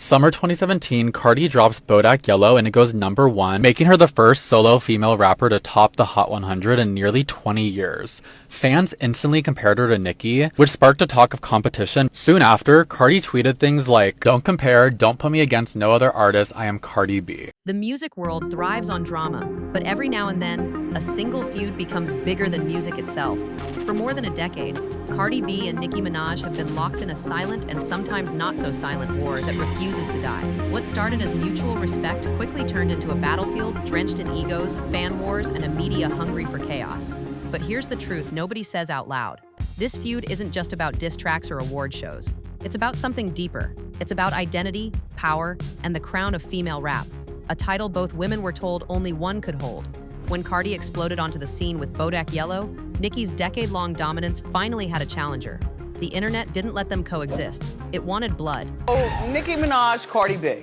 Summer 2017, Cardi drops Bodak Yellow and it goes #1, making her the first solo female rapper to top the Hot 100 in nearly 20 years. Fans instantly compared her to Nicki, which sparked a talk of competition. Soon after, Cardi tweeted things like, "Don't compare, don't put me against no other artist, I am Cardi B." The music world thrives on drama, but every now and then, a single feud becomes bigger than music itself. For more than a decade, Cardi B and Nicki Minaj have been locked in a silent and sometimes not so silent war that refuses to die. What started as mutual respect quickly turned into a battlefield drenched in egos, fan wars, and a media hungry for chaos. But here's the truth nobody says out loud. This feud isn't just about diss tracks or award shows. It's about something deeper. It's about identity, power, and the crown of female rap. A title both women were told only one could hold. When Cardi exploded onto the scene with Bodak Yellow, Nicki's decade-long dominance finally had a challenger. The internet didn't let them coexist. It wanted blood. Oh, Nicki Minaj, Cardi B.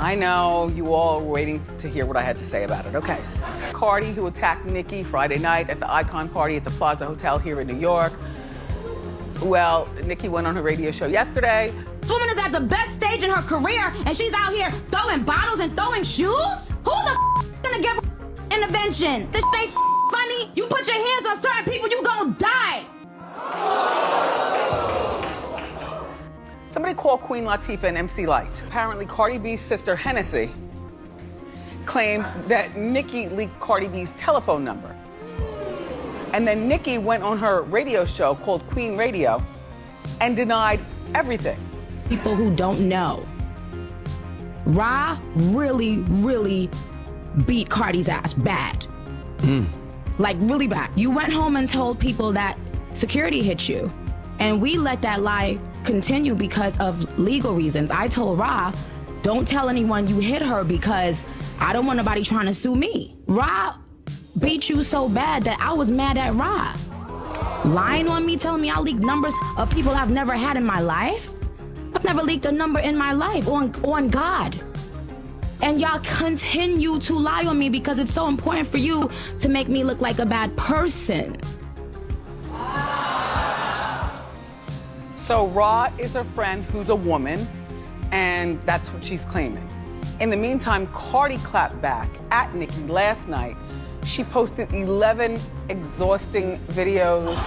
I know you all were waiting to hear what I had to say about it. Okay. Cardi, who attacked Nicki Friday night at the Icon Party at the Plaza Hotel here in New York. Well, Nicki went on her radio show yesterday. Woman is at the best stage in her career, and she's out here throwing bottles and throwing shoes? Who the gonna give her intervention? This ain't funny. You put your hands on certain people, you gonna die. Somebody called Queen Latifah and MC Lyte. Apparently, Cardi B's sister, Hennessy, claimed that Nicki leaked Cardi B's telephone number. And then Nicki went on her radio show called Queen Radio and denied everything. People who don't know, Ra really beat Cardi's ass bad. Like really bad. You went home and told people that security hit you. And we let that lie continue because of legal reasons. I told Ra, don't tell anyone you hit her because I don't want nobody trying to sue me. Ra beat you so bad that I was mad at Ra. Lying on me, telling me I leaked numbers of people I've never had in my life. I've never leaked a number in my life on God. And y'all continue to lie on me because it's so important for you to make me look like a bad person. So Ra is her friend who's a woman, and that's what she's claiming. In the meantime, Cardi clapped back at Nicki last night. She posted 11 exhausting videos.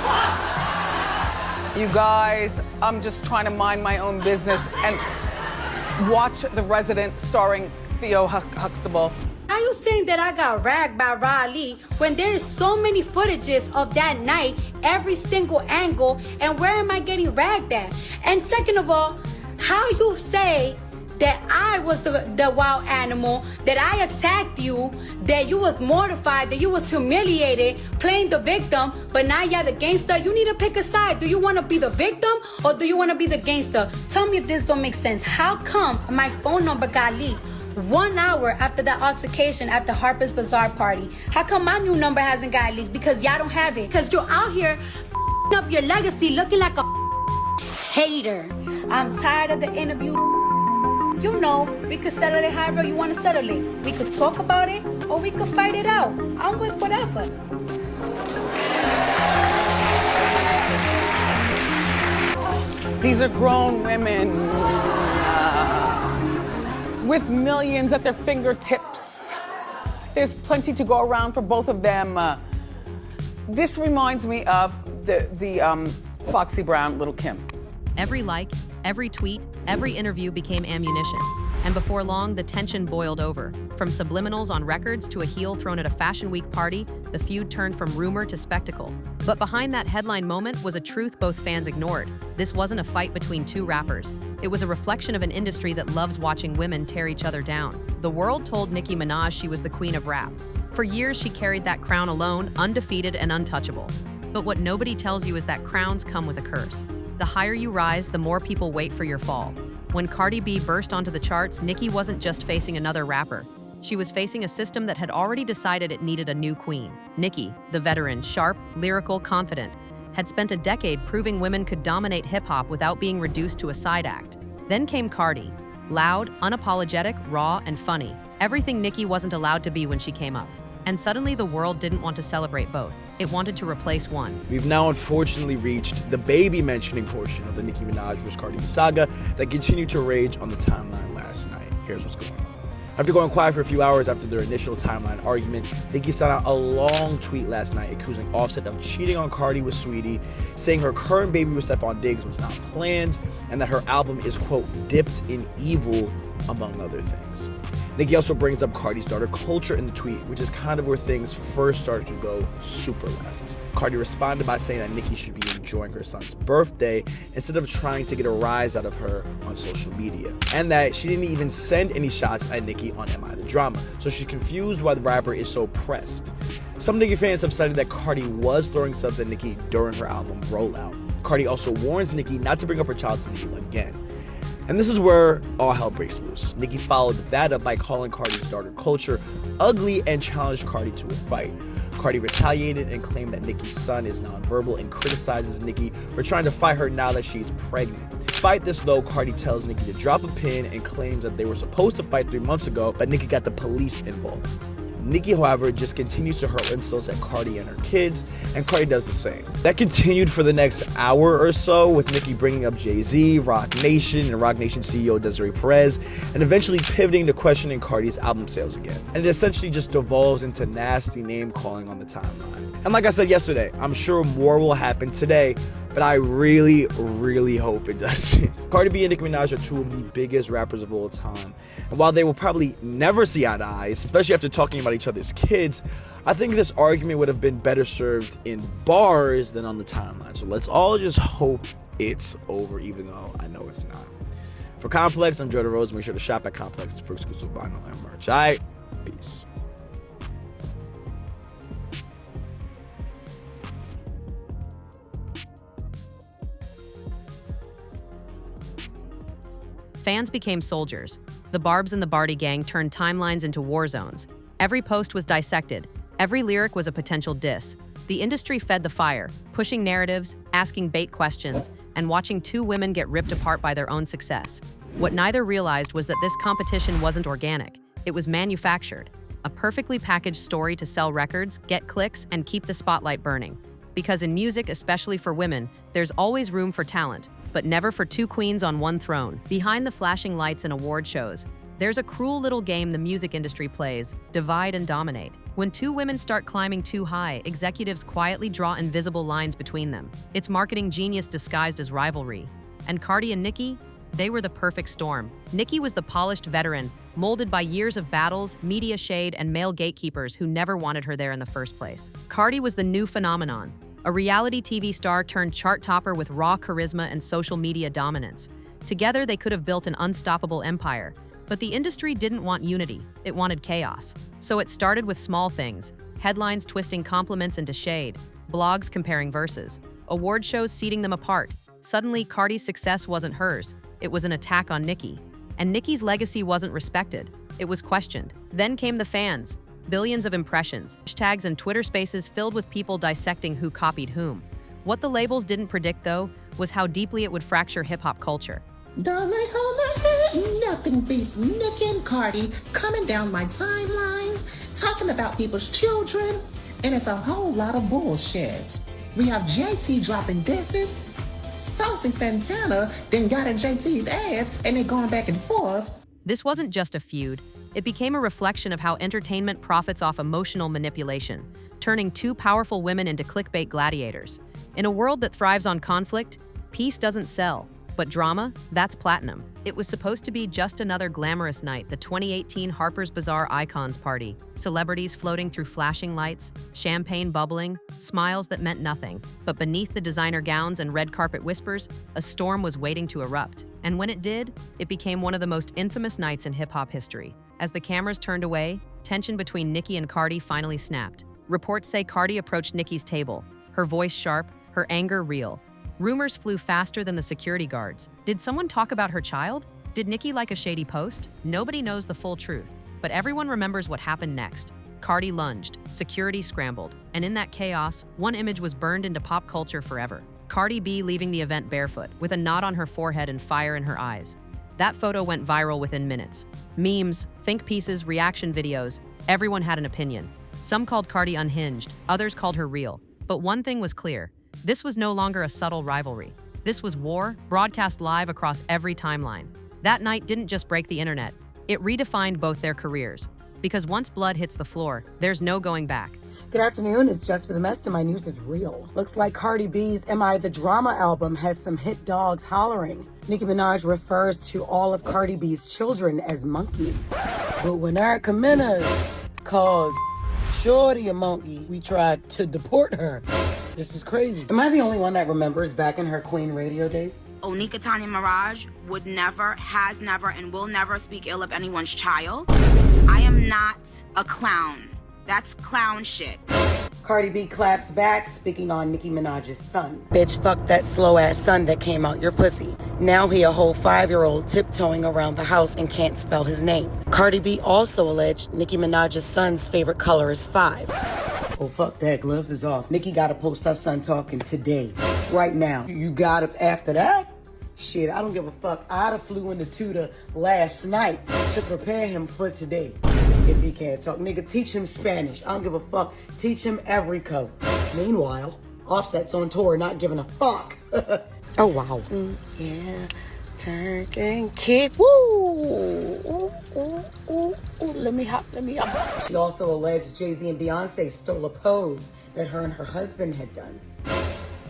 You guys, I'm just trying to mind my own business and watch The Resident starring Theo Huxtable. How you saying that I got ragged by Riley when there's so many footages of that night, every single angle, and where am I getting ragged at? And second of all, how you say that I was the wild animal, that I attacked you, that you was mortified, that you was humiliated, playing the victim, but now you're the gangster. You need to pick a side. Do you want to be the victim or do you want to be the gangster? Tell me if this don't make sense. How come my phone number got leaked 1 hour after that altercation at the Harper's Bazaar party? How come my new number hasn't got leaked? Because y'all don't have it. Because you're out here up your legacy looking like a hater. I'm tired of the interview. You know, we could settle it however you want to settle it. We could talk about it or we could fight it out. I'm with whatever. These are grown women with millions at their fingertips. There's plenty to go around for both of them. This reminds me of the Foxy Brown, Little Kim. Every like, every tweet, every interview became ammunition. And before long, the tension boiled over. From subliminals on records to a heel thrown at a Fashion Week party, the feud turned from rumor to spectacle. But behind that headline moment was a truth both fans ignored. This wasn't a fight between two rappers. It was a reflection of an industry that loves watching women tear each other down. The world told Nicki Minaj she was the queen of rap. For years, she carried that crown alone, undefeated and untouchable. But what nobody tells you is that crowns come with a curse. The higher you rise, the more people wait for your fall. When Cardi B burst onto the charts, Nicki wasn't just facing another rapper. She was facing a system that had already decided it needed a new queen. Nicki, the veteran, sharp, lyrical, confident, had spent a decade proving women could dominate hip-hop without being reduced to a side act. Then came Cardi, loud, unapologetic, raw, and funny. Everything Nicki wasn't allowed to be when she came up. And suddenly the world didn't want to celebrate both. It wanted to replace one. We've now unfortunately reached the baby mentioning portion of the Nicki Minaj vs. Cardi B saga that continued to rage on the timeline last night. Here's what's going on. After going quiet for a few hours after their initial timeline argument, Nicki sent out a long tweet last night accusing Offset of cheating on Cardi with Sweetie, saying her current baby with Stephon Diggs was not planned, and that her album is, quote, dipped in evil, among other things. Nicki also brings up Cardi's daughter Kulture in the tweet, which is kind of where things first started to go super left. Cardi responded by saying that Nicki should be enjoying her son's birthday instead of trying to get a rise out of her on social media, and that she didn't even send any shots at Nicki on Am I the Drama, so she's confused why the rapper is so pressed. Some Nicki fans have cited that Cardi was throwing subs at Nicki during her album rollout. Cardi also warns Nicki not to bring up her child's name again. And this is where all hell breaks loose. Nicki followed that up by calling Cardi's daughter Kulture ugly and challenged Cardi to a fight. Cardi retaliated and claimed that Nicki's son is nonverbal and criticizes Nicki for trying to fight her now that she's pregnant. Despite this though, Cardi tells Nicki to drop a pin and claims that they were supposed to fight 3 months ago, but Nicki got the police involved. Nicki, however, just continues to hurl insults at Cardi and her kids, and Cardi does the same. That continued for the next hour or so, with Nicki bringing up Jay-Z, Roc Nation, and Roc Nation CEO Desiree Perez, and eventually pivoting to questioning Cardi's album sales again. And it essentially just devolves into nasty name-calling on the timeline. And like I said yesterday, I'm sure more will happen today, but I really, really hope it doesn't. Cardi B and Nicki Minaj are two of the biggest rappers of all time. And while they will probably never see eye to eye, especially after talking about each other's kids, I think this argument would have been better served in bars than on the timeline. So let's all just hope it's over, even though I know it's not. For Complex, I'm Jordan Rose. Make sure to shop at Complex for exclusive vinyl and merch. All right, peace. Fans became soldiers. The Barbs and the Barty gang turned timelines into war zones. Every post was dissected. Every lyric was a potential diss. The industry fed the fire, pushing narratives, asking bait questions, and watching two women get ripped apart by their own success. What neither realized was that this competition wasn't organic. It was manufactured. A perfectly packaged story to sell records, get clicks, and keep the spotlight burning. Because in music, especially for women, there's always room for talent, but never for two queens on one throne. Behind the flashing lights and award shows, there's a cruel little game the music industry plays: divide and dominate. When two women start climbing too high, executives quietly draw invisible lines between them. It's marketing genius disguised as rivalry. And Cardi and Nicki? They were the perfect storm. Nicki was the polished veteran, molded by years of battles, media shade, and male gatekeepers who never wanted her there in the first place. Cardi was the new phenomenon, a reality TV star turned chart topper with raw charisma and social media dominance. Together, they could have built an unstoppable empire. But the industry didn't want unity, it wanted chaos. So it started with small things: headlines twisting compliments into shade, blogs comparing verses, award shows seating them apart. Suddenly, Cardi's success wasn't hers, it was an attack on Nicki. And Nicki's legacy wasn't respected, it was questioned. Then came the fans. Billions of impressions, hashtags, and Twitter spaces filled with people dissecting who copied whom. What the labels didn't predict, though, was how deeply it would fracture hip-hop culture. Darling, hold my hand, nothing beats Nicki and Cardi coming down my timeline, talking about people's children, and it's a whole lot of bullshit. We have JT dropping disses, Saucy Santana then got in JT's ass, and they going back and forth. This wasn't just a feud. It became a reflection of how entertainment profits off emotional manipulation, turning two powerful women into clickbait gladiators. In a world that thrives on conflict, peace doesn't sell. But drama, that's platinum. It was supposed to be just another glamorous night, the 2018 Harper's Bazaar Icons Party. Celebrities floating through flashing lights, champagne bubbling, smiles that meant nothing. But beneath the designer gowns and red carpet whispers, a storm was waiting to erupt. And when it did, it became one of the most infamous nights in hip-hop history. As the cameras turned away, tension between Nicki and Cardi finally snapped. Reports say Cardi approached Nicki's table, her voice sharp, her anger real. Rumors flew faster than the security guards. Did someone talk about her child? Did Nicki like a shady post? Nobody knows the full truth, but everyone remembers what happened next. Cardi lunged, security scrambled, and in that chaos, one image was burned into pop culture forever. Cardi B leaving the event barefoot, with a knot on her forehead and fire in her eyes. That photo went viral within minutes. Memes, think pieces, reaction videos, everyone had an opinion. Some called Cardi unhinged, others called her real. But one thing was clear. This was no longer a subtle rivalry. This was war, broadcast live across every timeline. That night didn't just break the internet. It redefined both their careers. Because once blood hits the floor, there's no going back. Good afternoon, it's Jess with the mess, and my news is real. Looks like Cardi B's Am I the Drama album has some hit dogs hollering. Nicki Minaj refers to all of Cardi B's children as monkeys. But when Erica Mena called Shorty a monkey, we tried to deport her. This is crazy. Am I the only one that remembers back in her Queen radio days? Onika Tanya Mirage would never, has never, and will never speak ill of anyone's child. I am not a clown. That's clown shit. Cardi B claps back, speaking on Nicki Minaj's son. Bitch, fuck that slow-ass son that came out your pussy. Now he a whole 5-year-old tiptoeing around the house and can't spell his name. Cardi B also alleged Nicki Minaj's son's favorite color is 5. Oh, fuck that, gloves is off. Nicki gotta post her son talking today, right now. You got it after that? Shit, I don't give a fuck. I'd have flew into Tudor last night to prepare him for today. If he can't talk, nigga, teach him Spanish. I don't give a fuck. Teach him every code. Meanwhile, Offset's on tour, not giving a fuck. Oh, wow. Yeah, turk and kick. Woo! Ooh, ooh, ooh, ooh. Let me hop. She also alleged Jay-Z and Beyonce stole a pose that her and her husband had done.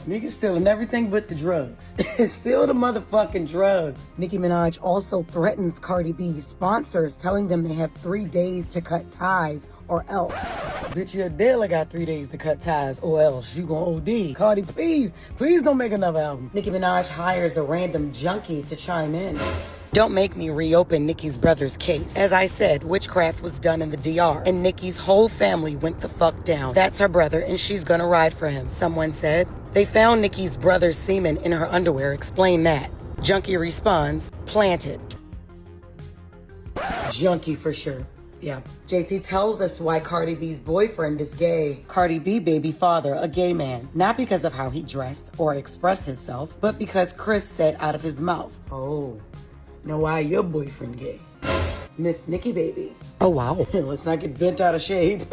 Niggas stealing everything but the drugs. Steal the motherfucking drugs. Nicki Minaj also threatens Cardi B's sponsors, telling them they have 3 days to cut ties or else. Bitch, your dealer got 3 days to cut ties or else you gon' OD. Cardi, please don't make another album. Nicki Minaj hires a random junkie to chime in. Don't make me reopen Nicki's brother's case. As I said, witchcraft was done in the DR, and Nicki's whole family went the fuck down. That's her brother, and she's gonna ride for him, someone said. They found Nicki's brother's semen in her underwear. Explain that. Junkie responds, planted. Junkie for sure. Yeah. JT tells us why Cardi B's boyfriend is gay. Cardi B baby father, a gay man. Not because of how he dressed or expressed himself, but because Chris said out of his mouth, oh, now why your boyfriend gay? Miss Nicki baby. Oh wow. Let's not get bent out of shape.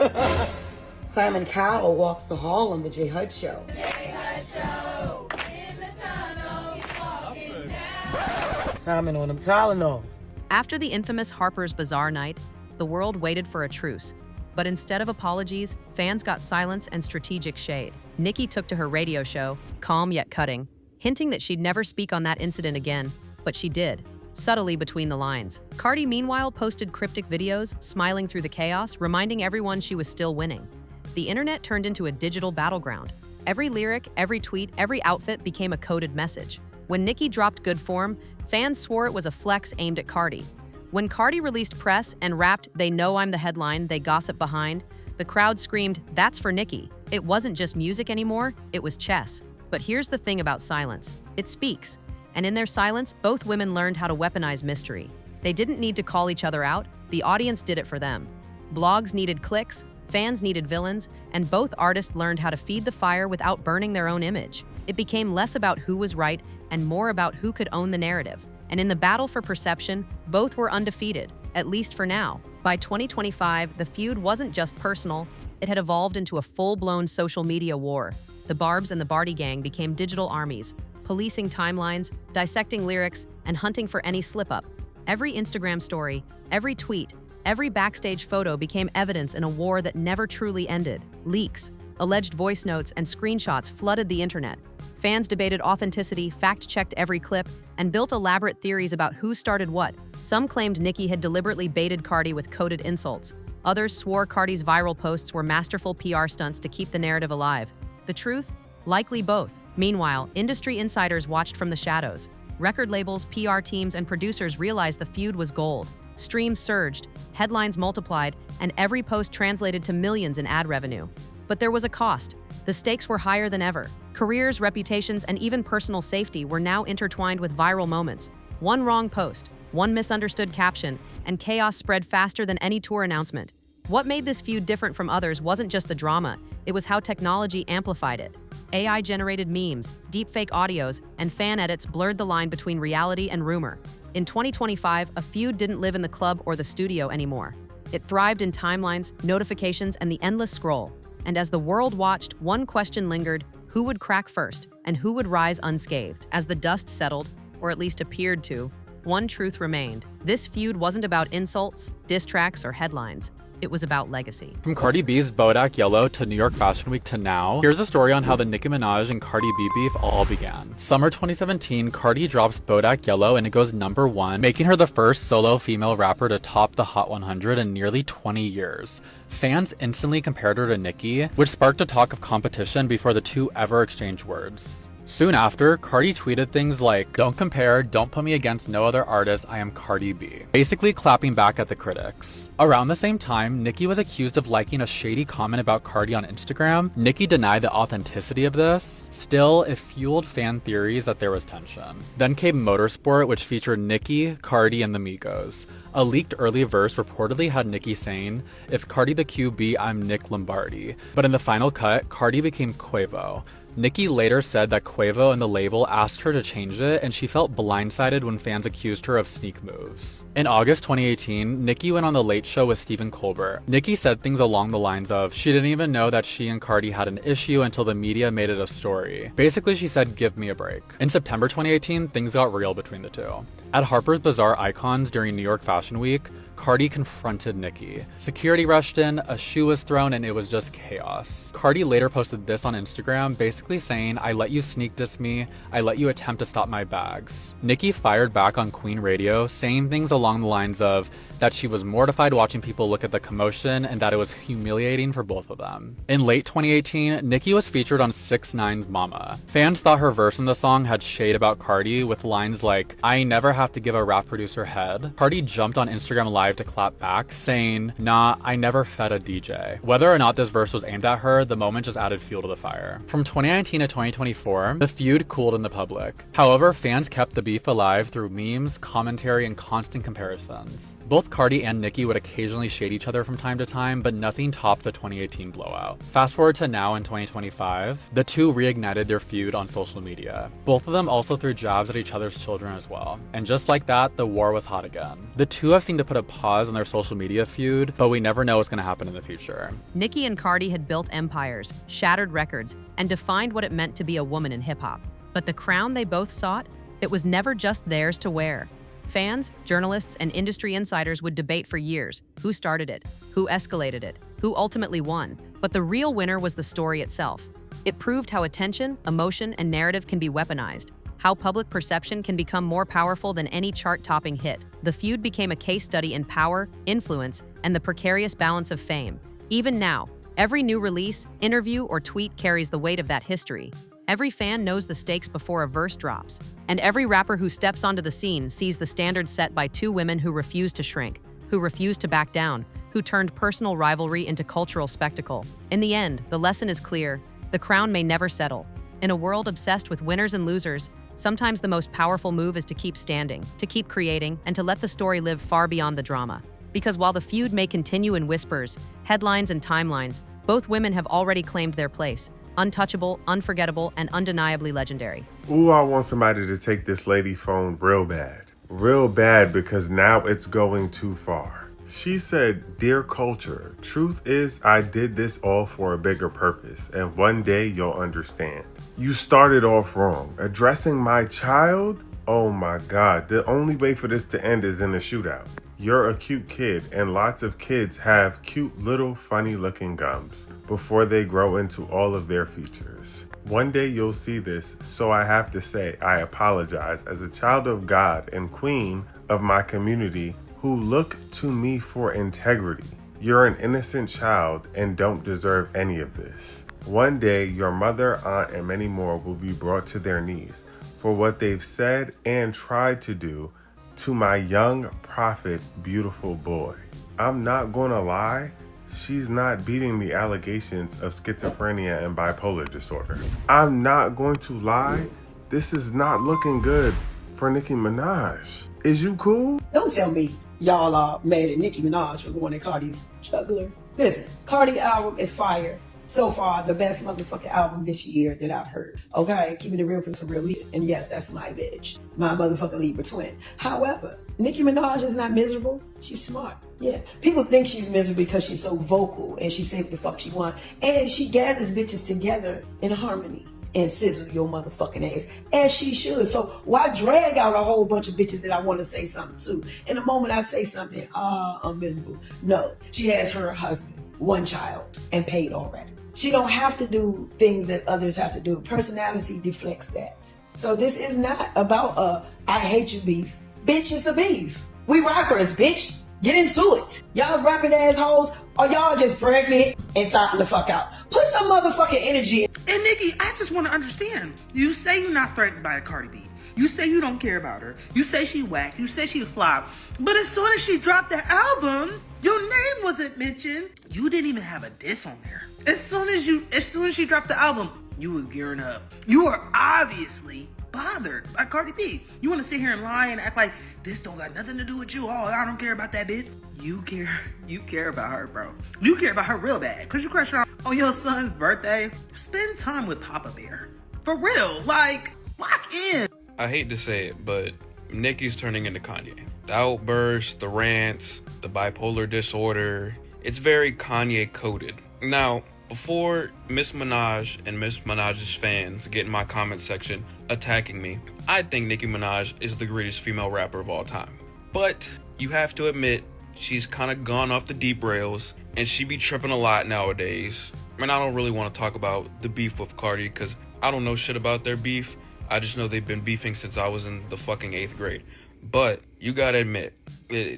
Simon Cowell walks the hall on the J Hud Show. J Hud Show, in the tunnel, he's walking down. Simon on them Tylenols. After the infamous Harper's Bazaar night, the world waited for a truce. But instead of apologies, fans got silence and strategic shade. Nicki took to her radio show, calm yet cutting, hinting that she'd never speak on that incident again, but she did, subtly between the lines. Cardi, meanwhile, posted cryptic videos, smiling through the chaos, reminding everyone she was still winning. The internet turned into a digital battleground. Every lyric, every tweet, every outfit became a coded message. When Nicki dropped Good Form, fans swore it was a flex aimed at Cardi. When Cardi released Press and rapped They Know I'm the Headline, They Gossip Behind, the crowd screamed, that's for Nicki. It wasn't just music anymore, it was chess. But here's the thing about silence. It speaks. And in their silence, both women learned how to weaponize mystery. They didn't need to call each other out, the audience did it for them. Blogs needed clicks, fans needed villains, and both artists learned how to feed the fire without burning their own image. It became less about who was right and more about who could own the narrative. And in the battle for perception, both were undefeated, at least for now. By 2025, the feud wasn't just personal, it had evolved into a full-blown social media war. The Barbs and the Barty gang became digital armies, policing timelines, dissecting lyrics, and hunting for any slip-up. Every Instagram story, every tweet, every backstage photo became evidence in a war that never truly ended. Leaks, alleged voice notes, and screenshots flooded the internet. Fans debated authenticity, fact-checked every clip, and built elaborate theories about who started what. Some claimed Nicki had deliberately baited Cardi with coded insults. Others swore Cardi's viral posts were masterful PR stunts to keep the narrative alive. The truth? Likely both. Meanwhile, industry insiders watched from the shadows. Record labels, PR teams, and producers realized the feud was gold. Streams surged, headlines multiplied, and every post translated to millions in ad revenue. But there was a cost. The stakes were higher than ever. Careers, reputations, and even personal safety were now intertwined with viral moments. One wrong post, one misunderstood caption, and chaos spread faster than any tour announcement. What made this feud different from others wasn't just the drama, it was how technology amplified it. AI-generated memes, deepfake audios, and fan edits blurred the line between reality and rumor. In 2025, a feud didn't live in the club or the studio anymore. It thrived in timelines, notifications, and the endless scroll. And as the world watched, one question lingered: who would crack first, and who would rise unscathed? As the dust settled, or at least appeared to, one truth remained. This feud wasn't about insults, diss tracks, or headlines. It was about legacy. From Cardi B's Bodak Yellow to New York Fashion Week to now, here's a story on how the Nicki Minaj and Cardi B beef all began. Summer 2017, Cardi drops Bodak Yellow and it goes #1, making her the first solo female rapper to top the Hot 100 in nearly 20 years. Fans instantly compared her to Nicki, which sparked a talk of competition before the two ever exchanged words. Soon after, Cardi tweeted things like, "Don't compare, don't put me against no other artist, I am Cardi B," basically clapping back at the critics. Around the same time, Nicki was accused of liking a shady comment about Cardi on Instagram. Nicki denied the authenticity of this. Still, it fueled fan theories that there was tension. Then came Motorsport, which featured Nicki, Cardi, and the Migos. A leaked early verse reportedly had Nicki saying, "If Cardi the QB, I'm Nick Lombardi." But in the final cut, Cardi became Quavo. Nicki later said that Quavo and the label asked her to change it, and she felt blindsided when fans accused her of sneak moves. In August 2018, Nicki went on The Late Show with Stephen Colbert. Nicki said things along the lines of, she didn't even know that she and Cardi had an issue until the media made it a story. Basically, she said, "Give me a break." In September 2018, things got real between the two. At Harper's Bazaar Icons during New York Fashion Week, Cardi confronted Nicki. Security rushed in, a shoe was thrown, and it was just chaos. Cardi later posted this on Instagram, basically saying, "I let you sneak diss me, I let you attempt to stop my bags." Nicki fired back on Queen Radio, saying things along the lines of that she was mortified watching people look at the commotion and that it was humiliating for both of them. In late 2018, Nicki was featured on 6ix9ine's Mama. Fans thought her verse in the song had shade about Cardi with lines like, "I never have to give a rap producer head." Cardi jumped on Instagram Live to clap back, saying, "Nah, I never fed a DJ." Whether or not this verse was aimed at her, the moment just added fuel to the fire. From 2019 to 2024, the feud cooled in the public. However, fans kept the beef alive through memes, commentary, and constant comparisons. Both Cardi and Nicki would occasionally shade each other from time to time, but nothing topped the 2018 blowout. Fast forward to now in 2025, the two reignited their feud on social media. Both of them also threw jabs at each other's children as well. And just like that, the war was hot again. The two have seemed to put a pause on their social media feud, but we never know what's going to happen in the future. Nicki and Cardi had built empires, shattered records, and defined what it meant to be a woman in hip-hop. But the crown they both sought, it was never just theirs to wear. Fans, journalists, and industry insiders would debate for years who started it, who escalated it, who ultimately won. But the real winner was the story itself. It proved how attention, emotion, and narrative can be weaponized, how public perception can become more powerful than any chart-topping hit. The feud became a case study in power, influence, and the precarious balance of fame. Even now, every new release, interview, or tweet carries the weight of that history. Every fan knows the stakes before a verse drops. And every rapper who steps onto the scene sees the standards set by two women who refuse to shrink, who refuse to back down, who turned personal rivalry into cultural spectacle. In the end, the lesson is clear. The crown may never settle. In a world obsessed with winners and losers, sometimes the most powerful move is to keep standing, to keep creating, and to let the story live far beyond the drama. Because while the feud may continue in whispers, headlines, and timelines, both women have already claimed their place. Untouchable, unforgettable, and undeniably legendary. Ooh, I want somebody to take this lady phone real bad. Real bad, because now it's going too far. She said, "Dear Kulture, truth is I did this all for a bigger purpose, and one day you'll understand. You started off wrong. Addressing my child? Oh my God, the only way for this to end is in a shootout. You're a cute kid, and lots of kids have cute little funny looking gums before they grow into all of their features. One day you'll see this, so I have to say I apologize as a child of God and queen of my community who look to me for integrity. You're an innocent child and don't deserve any of this. One day your mother, aunt, and many more will be brought to their knees for what they've said and tried to do to my young prophet, beautiful boy. I'm not gonna lie, she's not beating the allegations of schizophrenia and bipolar disorder. I'm not going to lie, this is not looking good for Nicki Minaj. Is you cool? Don't tell me y'all are mad at Nicki Minaj for going at Cardi's juggler. Listen, Cardi album is fire. So far, the best motherfucking album this year that I've heard. Okay, keeping it real because it's a real Libra. And yes, that's my bitch. My motherfucking Libra twin. However, Nicki Minaj is not miserable. She's smart. Yeah. People think she's miserable because she's so vocal and she says what the fuck she wants. And she gathers bitches together in harmony and sizzle your motherfucking ass. As she should. So why drag out a whole bunch of bitches that I want to say something to? In the moment I say something, I'm miserable. No. She has her husband, one child, and paid already. She don't have to do things that others have to do. Personality deflects that. So this is not about I hate you beef. Bitch, it's a beef. We rappers, bitch. Get into it. Y'all rapping assholes, or y'all just pregnant and thought the fuck out. Put some motherfucking energy in. And Nicki, I just want to understand. You say you're not threatened by a Cardi B. You say you don't care about her. You say she whack. You say she a flop. But as soon as she dropped the album, your name wasn't mentioned. You didn't even have a diss on there. As soon as she dropped the album, you was gearing up. You are obviously bothered by Cardi B. You want to sit here and lie and act like this don't got nothing to do with you. Oh, I don't care about that bitch. You care about her, bro. You care about her real bad. Cause you crushed her on your son's birthday. Spend time with Papa Bear. For real. Like, lock in. I hate to say it, but Nicki's turning into Kanye. The outbursts, the rants, the bipolar disorder. It's very Kanye coded. Now, before Miss Minaj and Miss Minaj's fans get in my comment section attacking me, I think Nicki Minaj is the greatest female rapper of all time. But you have to admit, she's kind of gone off the deep rails and she be tripping a lot nowadays. And I don't really want to talk about the beef with Cardi because I don't know shit about their beef. I just know they've been beefing since I was in the fucking 8th grade. But you gotta admit,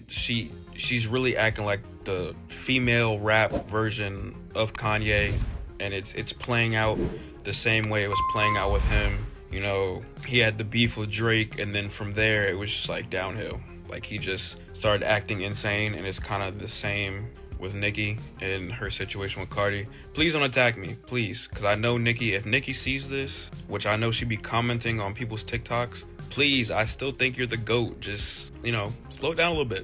she's really acting like the female rap version of Kanye, and it's playing out the same way it was playing out with him. You know, he had the beef with Drake, and then from there it was just like downhill. Like he just started acting insane, and it's kind of the same with Nicki and her situation with Cardi. Please don't attack me, please, because I know Nicki, if Nicki sees this, which I know she be commenting on people's TikToks, please, I still think you're the GOAT. Just, you know, slow it down a little bit.